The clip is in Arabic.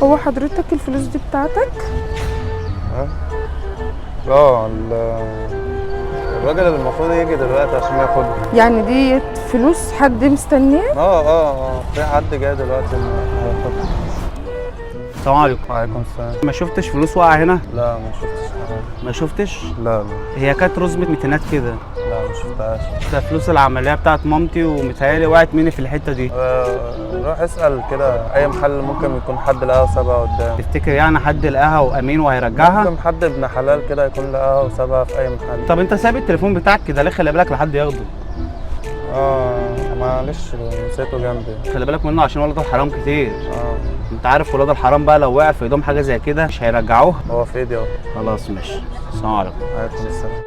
هو حضرتك الفلوس دي بتاعتك؟ ها؟ اه الراجل اللي المفروض يجي دلوقتي عشان ياخدها. يعني دي فلوس حد مستنيه؟ في حد جاي دلوقتي هياخدها. السلام عليكم. وعليكم السلام. ما شفتش فلوس واقعه هنا؟ لا ما شفتش حاجة. ما شفتش؟ لا هي كانت رزمه ميتينات كده. لا ما شفتهاش. ده فلوس العمليه بتاعت مامتي ومتهيألي وقعت مني في الحته دي. روح اسأل كده أي محل، ممكن يكون حد لقاها وسابها قدام. تفتكر يعني حد لقاها وامين وهيرجعها؟ ممكن حد ابن حلال كده يكون لقاها وسابها في أي محل. طب انت سايب التليفون بتاعك كده ليه؟ خلي بالك لحد ياخده. معلش نسيته جنبي. خلي بالك منه عشان ولاد الحرام كتير. اه انت عارف ولاد الحرام بقى لو وقع في ايدهم حاجه زي كده مش هيرجعوها. هو في ايدي اهو. خلاص ماشي. السلام عليكم. عليكم السلام.